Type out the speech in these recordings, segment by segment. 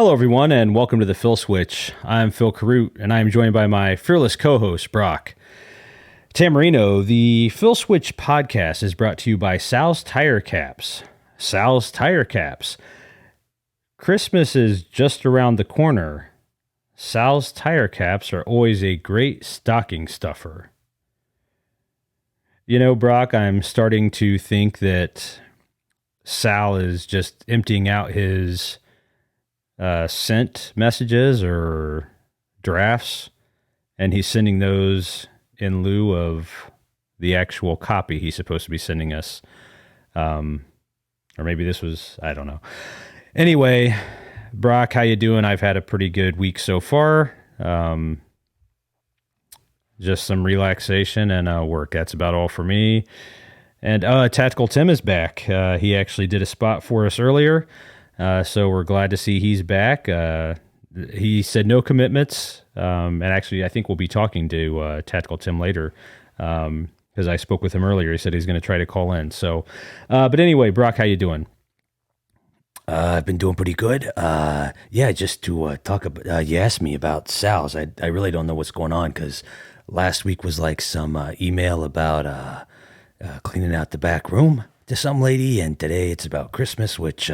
Hello, everyone, and welcome to the Phil Switch. I'm Phil Carute, and I'm joined by my fearless co-host, Brock Tamarino. The Phil Switch podcast is brought to you by Sal's Tire Caps. Sal's Tire Caps. Christmas is just around the corner. Sal's Tire Caps are always a great stocking stuffer. You know, Brock, I'm starting to think that Sal is just emptying out his sent messages or drafts, and he's sending those in lieu of the actual copy he's supposed to be sending us. Or maybe this was, I don't know. Anyway, Brock, how you doing? I've had a pretty good week so far. Just some relaxation and work. That's about all for me. And Tactical Tim is back. He actually did a spot for us earlier. So we're glad to see he's back. He said no commitments. And actually, I think we'll be talking to Tactical Tim later because I spoke with him earlier. He said he's going to try to call in. So, but anyway, Brock, how you doing? I've been doing pretty good. Just to talk about, you asked me about Sal's. I really don't know what's going on because last week was like some email about cleaning out the back room to some lady, and today it's about Christmas, which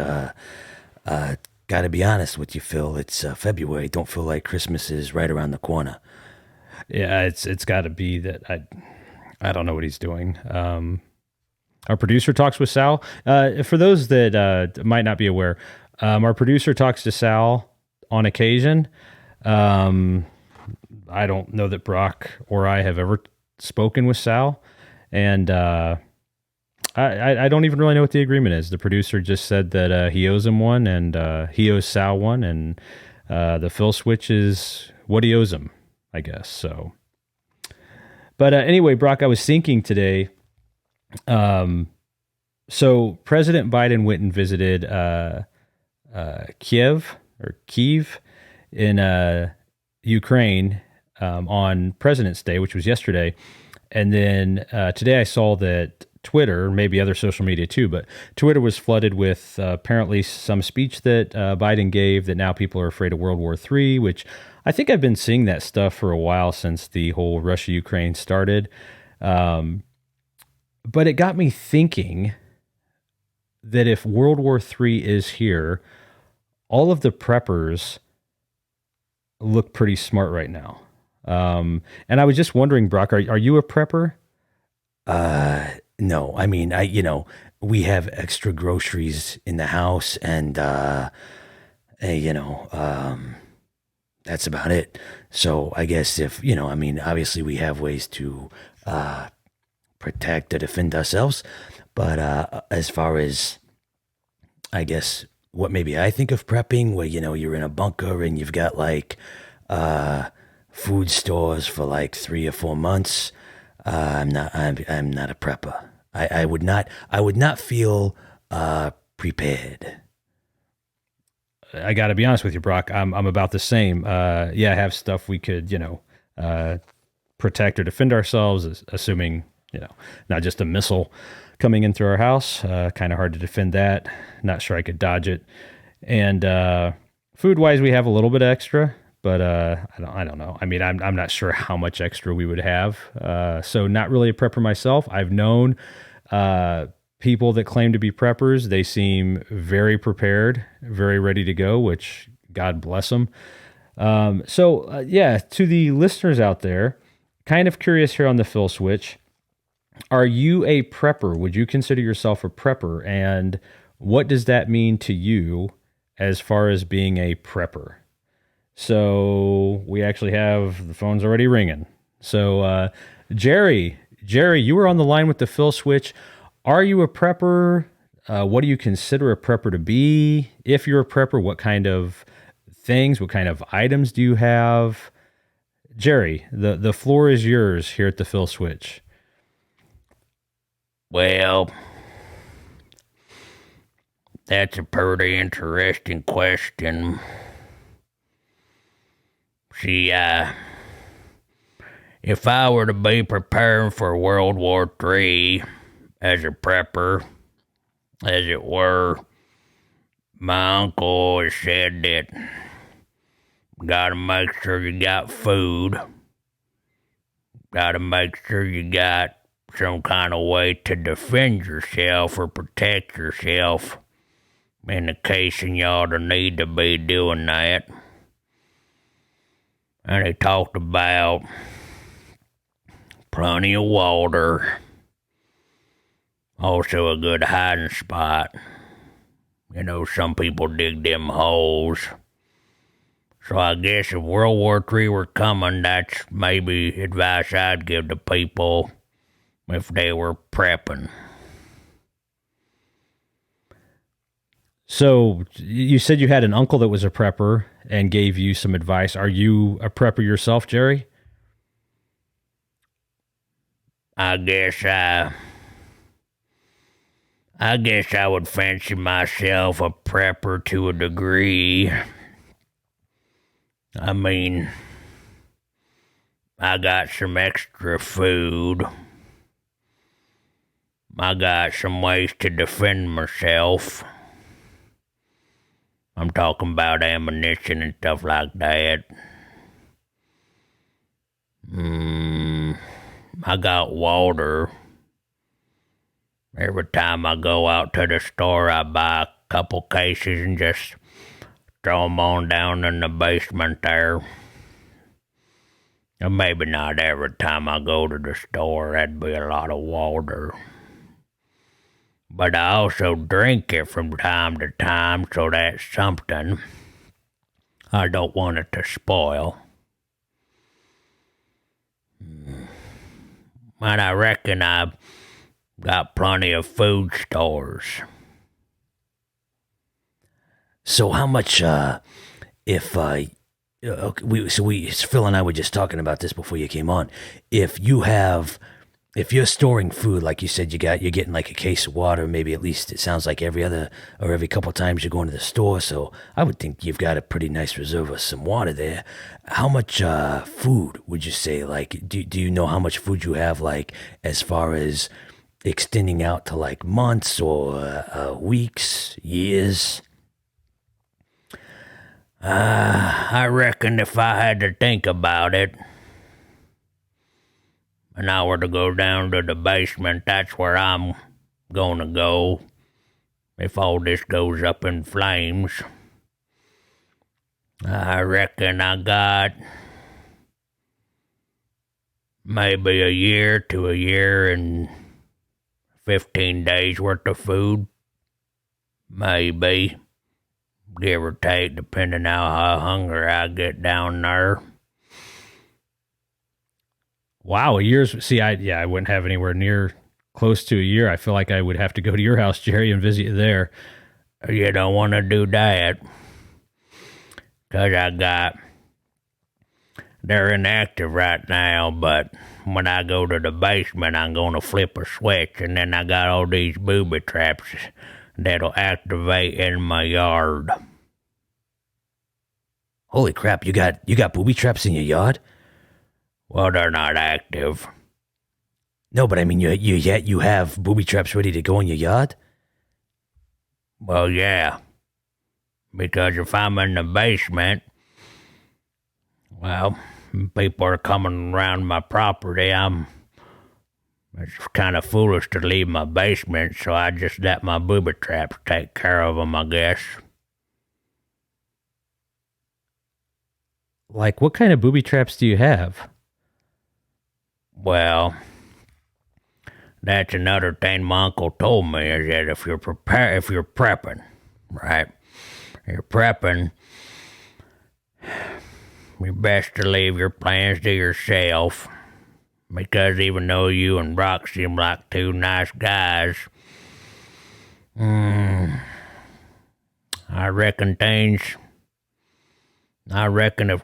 gotta be honest with you, Phil, it's February. Don't feel like Christmas is right around the corner. Yeah, it's got to be that I don't know what he's doing. Our producer talks with Sal. For those that might not be aware, our producer talks to Sal on occasion. I don't know that Brock or I have ever spoken with Sal, and I don't even really know what the agreement is. The producer just said that he owes him one, and he owes Sal one, and the Phil Switch is what he owes him, I guess. So, but anyway, Brock, I was thinking today. So President Biden went and visited Kiev in Ukraine on President's Day, which was yesterday, and then today I saw that Twitter, maybe other social media too, but Twitter was flooded with apparently some speech that Biden gave that now people are afraid of World War III, which I think I've been seeing that stuff for a while since the whole Russia-Ukraine started. But it got me thinking that if World War III is here, all of the preppers look pretty smart right now. And I was just wondering, Brock, are you a prepper? No, I mean, we have extra groceries in the house, and that's about it. So I guess if obviously we have ways to protect or defend ourselves, but as far as I guess what maybe I think of prepping, where you're in a bunker and you've got like food stores for like 3 or 4 months. I'm not a prepper. I would not feel prepared. I got to be honest with you, Brock. I'm about the same. I have stuff we could, protect or defend ourselves, assuming, not just a missile coming in through our house. Kind of hard to defend that. Not sure I could dodge it. And food wise, we have a little bit extra, but I don't know. I mean, I'm not sure how much extra we would have. So not really a prepper myself. I've known people that claim to be preppers. They seem very prepared, very ready to go, which God bless them. To the listeners out there, kind of curious here on the Phil Switch. Are you a prepper? Would you consider yourself a prepper? And what does that mean to you as far as being a prepper? So we actually have the phones already ringing. So Jerry, you were on the line with the Phil Switch. Are you a prepper? What do you consider a prepper to be? If you're a prepper, what kind of things, what kind of items do you have? Jerry, the floor is yours here at the Phil Switch. Well, that's a pretty interesting question. See, if I were to be preparing for World War III as a prepper, as it were, My uncle always said that gotta make sure you got food. Gotta make sure you got some kind of way to defend yourself or protect yourself in the case you ought to need to be doing that. And he talked about plenty of water. Also a good hiding spot. You know, some people dig them holes. So I guess if World War III were coming, that's maybe advice I'd give to people if they were prepping. So you said you had an uncle that was a prepper and gave you some advice. Are you a prepper yourself, Jerry? I guess I would fancy myself a prepper to a degree. I mean, I got some extra food. I got some ways to defend myself. I'm talking about ammunition and stuff like that. I got water. Every time I go out to the store, I buy a couple cases and just throw them on down in the basement there. Or maybe not every time I go to the store, that'd be a lot of water. But I also drink it from time to time, so that's something. I don't want it to spoil. And I reckon I've got plenty of food stores. So how much, if Phil and I were just talking about this before you came on. If you're storing food, like you said, you're getting like a case of water, maybe at least it sounds like every couple times you're going to the store. So I would think you've got a pretty nice reserve of some water there. How much food would you say? Like, do you know how much food you have? Like, as far as extending out to like months or weeks, years? I reckon if I had to think about it, and I were to go down to the basement, that's where I'm gonna go if all this goes up in flames. I reckon I got maybe a year to a year and 15 days worth of food. Maybe. Give or take, depending on how hungry I get down there. Wow, a year's. See, I wouldn't have anywhere near close to a year. I feel like I would have to go to your house, Jerry, and visit you there. You don't want to do that. Because they're inactive right now, but when I go to the basement, I'm going to flip a switch, and then I got all these booby traps that'll activate in my yard. Holy crap, you got booby traps in your yard? Well, they're not active. No, but I mean, you have booby traps ready to go in your yard? Well, yeah. Because if I'm in the basement, well, people are coming around my property. It's kind of foolish to leave my basement, so I just let my booby traps take care of them, I guess. Like, what kind of booby traps do you have? Well, that's another thing my uncle told me, is that if you're prepping, right? You're prepping, you're best to leave your plans to yourself. Because even though you and Brock seem like two nice guys, I reckon if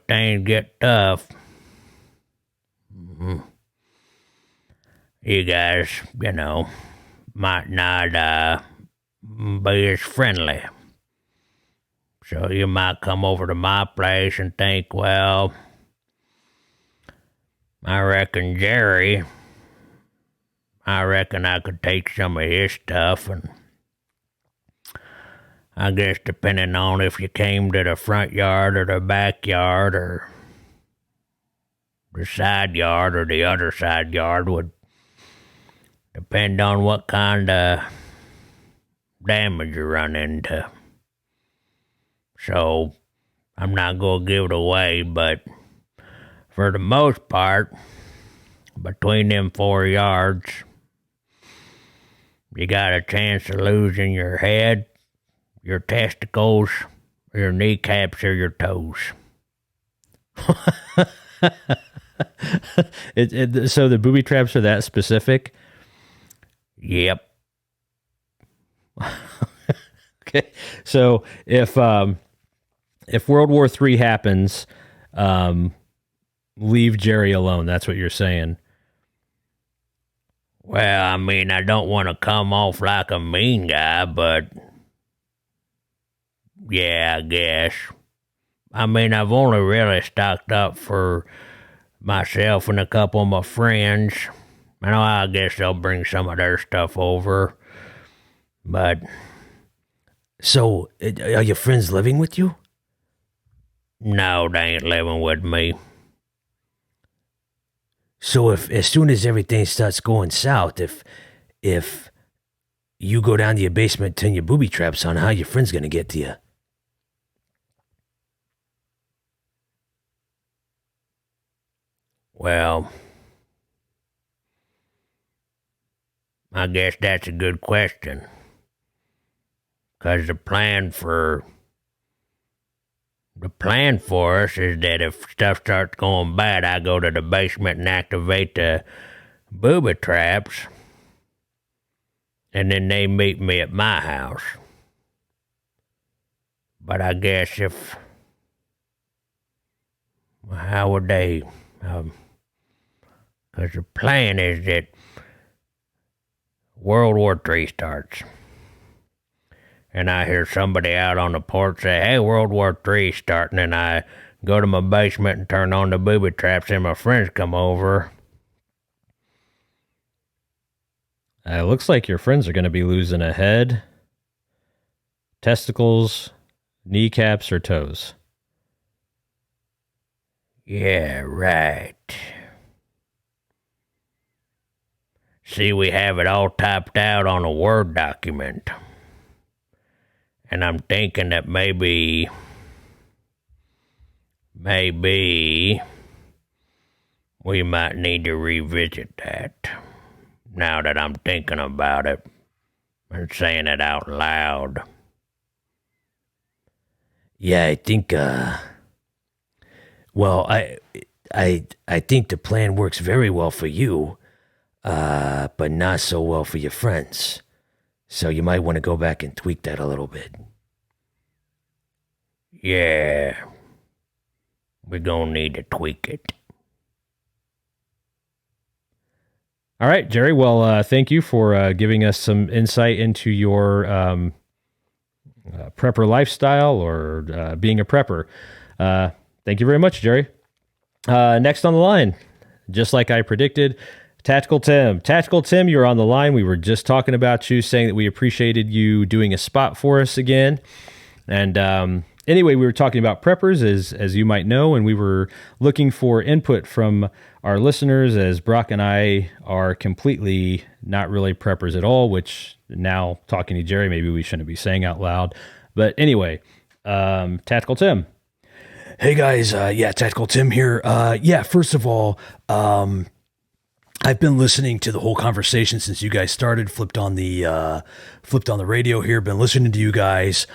things get tough, you guys, might not be as friendly. So you might come over to my place and think, well, I reckon I could take some of his stuff and I guess depending on if you came to the front yard or the backyard or the side yard or the other side yard would depend on what kind of damage you run into. So, I'm not going to give it away, but for the most part, between them 4 yards, you got a chance of losing your head, your testicles, your kneecaps, or your toes. So the booby traps are that specific? Yep. Okay. So if World War III happens, leave Jerry alone. That's what you're saying. Well, I mean, I don't want to come off like a mean guy, but yeah, I guess. I mean, I've only really stocked up for myself and a couple of my friends. I guess they'll bring some of their stuff over, but... So, are your friends living with you? No, they ain't living with me. So if as soon as everything starts going south, if you go down to your basement, turn your booby traps on, how your friends gonna get to you? Well, I guess that's a good question. 'Cause the plan for us is that if stuff starts going bad, I go to the basement and activate the booby traps, and then they meet me at my house. But I guess how would they, 'cause the plan is that World War III starts. And I hear somebody out on the porch say, hey, World War III's starting, and I go to my basement and turn on the booby traps, and my friends come over. It looks like your friends are going to be losing a head, testicles, kneecaps, or toes. Yeah, right. See, we have it all typed out on a Word document. And I'm thinking that maybe we might need to revisit that now that I'm thinking about it and saying it out loud. Yeah, I think. Well, I think the plan works very well for you, but not so well for your friends. So you might want to go back and tweak that a little bit. Yeah, we're gonna need to tweak it. All right, Jerry. Well, thank you for giving us some insight into your prepper lifestyle or being a prepper. Thank you very much, Jerry. Next on the line, just like I predicted, Tactical Tim. Tactical Tim, you're on the line. We were just talking about you, saying that we appreciated you doing a spot for us again. And anyway, we were talking about preppers, as you might know, and we were looking for input from our listeners, as Brock and I are completely not really preppers at all, which now talking to Jerry, maybe we shouldn't be saying out loud. But anyway, Tactical Tim. Hey guys, Tactical Tim here. First of all, I've been listening to the whole conversation since you guys started. Flipped on the radio here. Been listening to you guys.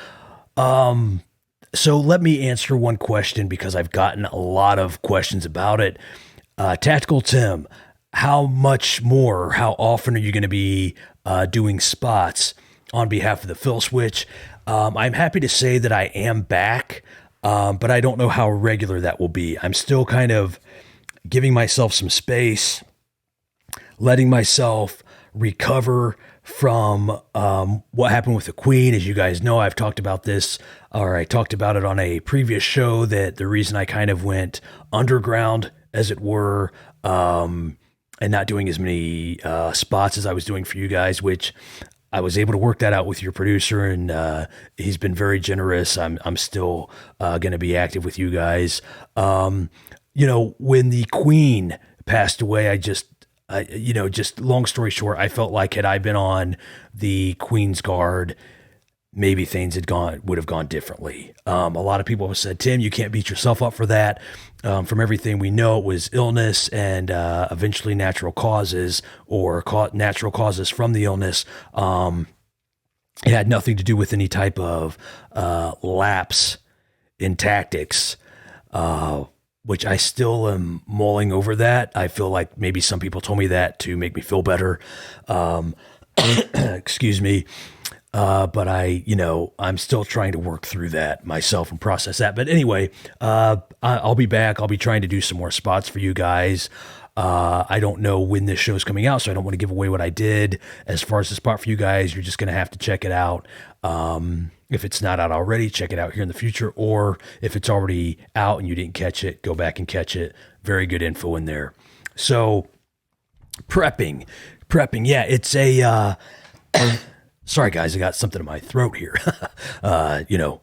So let me answer one question because I've gotten a lot of questions about it. Tactical Tim, how much more? How often are you going to be doing spots on behalf of the Phil Switch? I'm happy to say that I am back, but I don't know how regular that will be. I'm still kind of giving myself some space, letting myself recover from what happened with the Queen. As you guys know, I've talked about this, or I talked about it on a previous show, that the reason I kind of went underground, as it were, and not doing as many spots as I was doing for you guys, which I was able to work that out with your producer, and he's been very generous. I'm still going to be active with you guys. When the Queen passed away, just long story short, I felt like had I been on the Queen's Guard, maybe things would have gone differently. A lot of people have said, Tim, you can't beat yourself up for that. From everything we know, it was illness and eventually natural causes or natural causes from the illness. It had nothing to do with any type of lapse in tactics, which I still am mulling over that. I feel like maybe some people told me that to make me feel better. Excuse me. But I'm still trying to work through that myself and process that. But anyway, I'll be back. I'll be trying to do some more spots for you guys. I don't know when this show is coming out, so I don't want to give away what I did. As far as the spot for you guys, you're just going to have to check it out. If it's not out already, check it out here in the future. Or if it's already out and you didn't catch it, go back and catch it. Very good info in there. So prepping. Yeah, it's a, sorry guys, I got something in my throat here.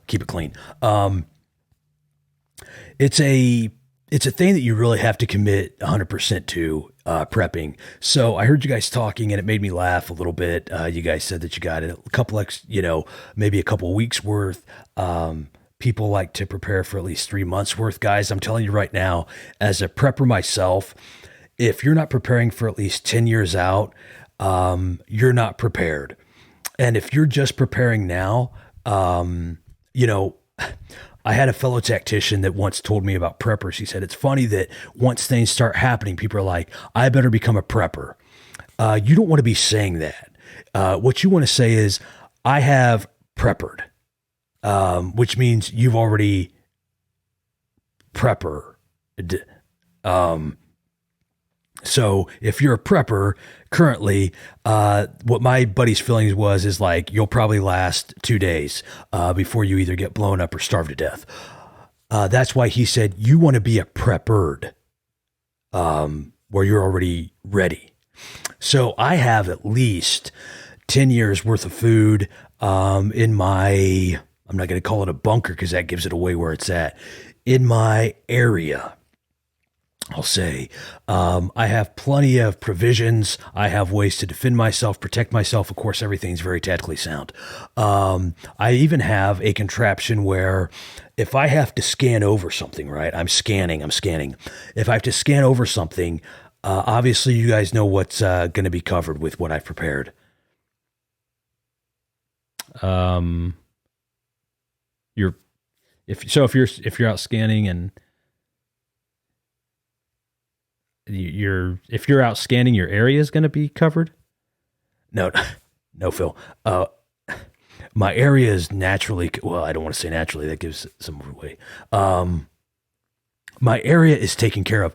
Keep it clean. It's a thing that you really have to commit 100% to, prepping. So I heard you guys talking and it made me laugh a little bit. You guys said that you got a couple maybe a couple of weeks worth. People like to prepare for at least 3 months worth. Guys, I'm telling you right now, as a prepper myself, if you're not preparing for at least 10 years out, you're not prepared. And if you're just preparing now, I had a fellow tactician that once told me about preppers. He said, it's funny that once things start happening, people are like, I better become a prepper. You don't want to be saying that. What you want to say is, I have preppered, which means you've already preppered. So if you're a prepper currently, what my buddy's feelings is like, you'll probably last 2 days before you either get blown up or starve to death. That's why he said you want to be a preppered, where you're already ready. So I have at least 10 years worth of food in my, I'm not going to call it a bunker because that gives it away where it's at, in my area. I'll say, I have plenty of provisions. I have ways to defend myself, protect myself. Of course, everything's very tactically sound. I even have a contraption where if I have to scan over something, right? I'm scanning. If I have to scan over something, obviously you guys know what's going to be covered with what I've prepared. If you're out scanning and if you're out scanning, your area is going to be covered. No, Phil. My area is naturally, well, I don't want to say naturally, that gives some away. My area is taken care of.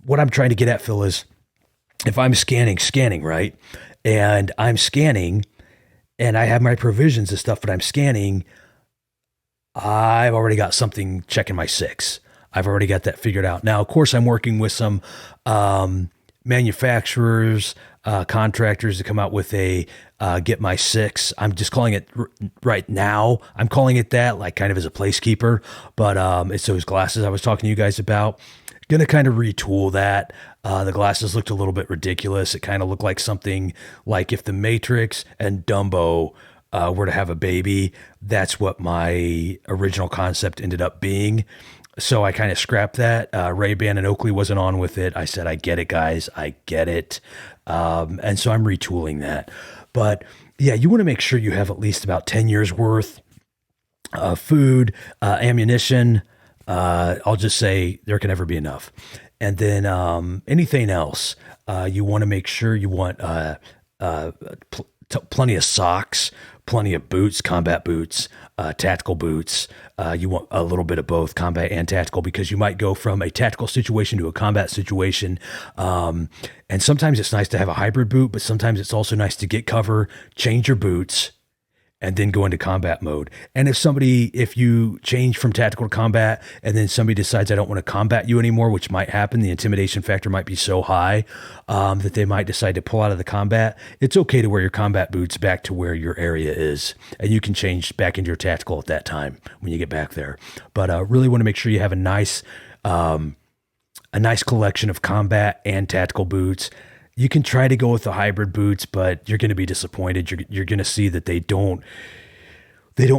What I'm trying to get at, Phil, is if I'm scanning, right? And I'm scanning and I have my provisions and stuff, but I'm scanning, I've already got something checking my 6. I've already got that figured out. Now, of course, I'm working with some manufacturers, contractors to come out with a get my 6. I'm just calling it right now. I'm calling it that, like kind of as a placekeeper. But it's those glasses I was talking to you guys about. Going to kind of retool that. The glasses looked a little bit ridiculous. It kind of looked like something like if the Matrix and Dumbo were to have a baby. That's what my original concept ended up being. So I kind of scrapped that. Ray-Ban and Oakley wasn't on with it. I said, I get it, guys. I get it. And so I'm retooling that. But yeah, you want to make sure you have at least about 10 years worth of food, ammunition. I'll just say there can never be enough. And then anything else, you want to make sure you want plenty of socks, plenty of boots, combat boots, tactical boots. You want a little bit of both combat and tactical because you might go from a tactical situation to a combat situation. And sometimes it's nice to have a hybrid boot, but sometimes it's also nice to get cover, change your boots, and then go into combat mode. And if you change from tactical to combat and then somebody decides I don't want to combat you anymore, which might happen, the intimidation factor might be so high that they might decide to pull out of the combat. It's okay to wear your combat boots back to where your area is, and you can change back into your tactical at that time when you get back there. But really want to make sure you have a nice collection of combat and tactical boots. You can try to go with the hybrid boots, but you're going to be disappointed. You're going to see that they don't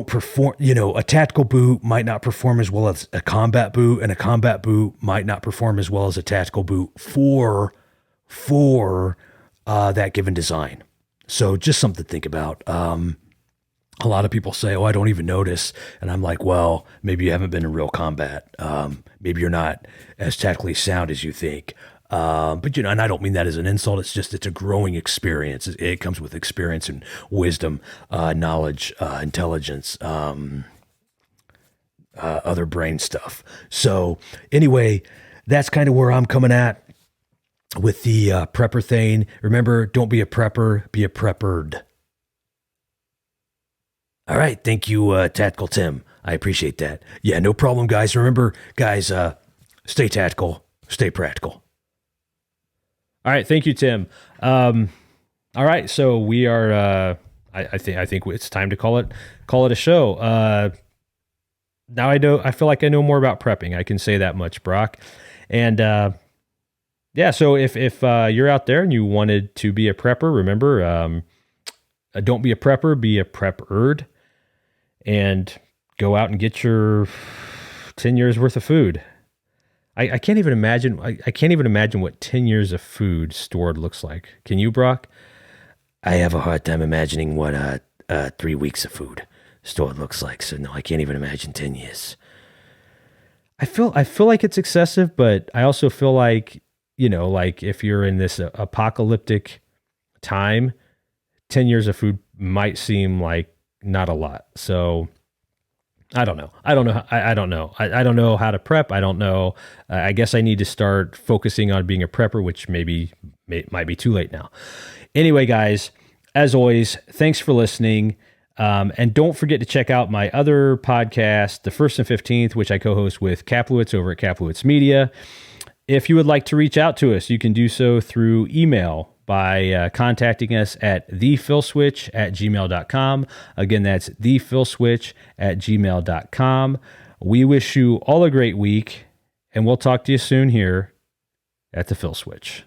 perform. A tactical boot might not perform as well as a combat boot, and a combat boot might not perform as well as a tactical boot for that given design. So just something to think about. A lot of people say, "Oh, I don't even notice," and I'm like, "Well, maybe you haven't been in real combat. Maybe you're not as tactically sound as you think." But and I don't mean that as an insult. It's a growing experience. It comes with experience and wisdom, knowledge, intelligence, other brain stuff. So anyway, that's kind of where I'm coming at with the prepper thing. Remember, don't be a prepper, be a preppered. All right. Thank you, Tactical Tim. I appreciate that. Yeah, no problem, guys. Remember, guys, stay tactical, stay practical. All right, thank you, Tim. All right, so we are. I think it's time to call it a show. Now I feel like I know more about prepping. I can say that much, Brock. And yeah, so if you're out there and you wanted to be a prepper, remember, don't be a prepper, be a preppered, and go out and get your 10 years worth of food. I can't even imagine. I can't even imagine what 10 years of food stored looks like. Can you, Brock? I have a hard time imagining what 3 weeks of food stored looks like. So no, I can't even imagine 10 years. I feel like it's excessive, but I also feel like, like if you're in this apocalyptic time, 10 years of food might seem like not a lot. So I don't know. I don't know how to prep. I don't know. I guess I need to start focusing on being a prepper, which might be too late now. Anyway, guys, as always, thanks for listening. And don't forget to check out my other podcast, The First and 15th, which I co-host with Kaplowitz over at Kaplowitz Media. If you would like to reach out to us, you can do so through email by contacting us at thefillswitch@gmail.com. Again, that's thefillswitch@gmail.com. We wish you all a great week, and we'll talk to you soon here at The Fill Switch.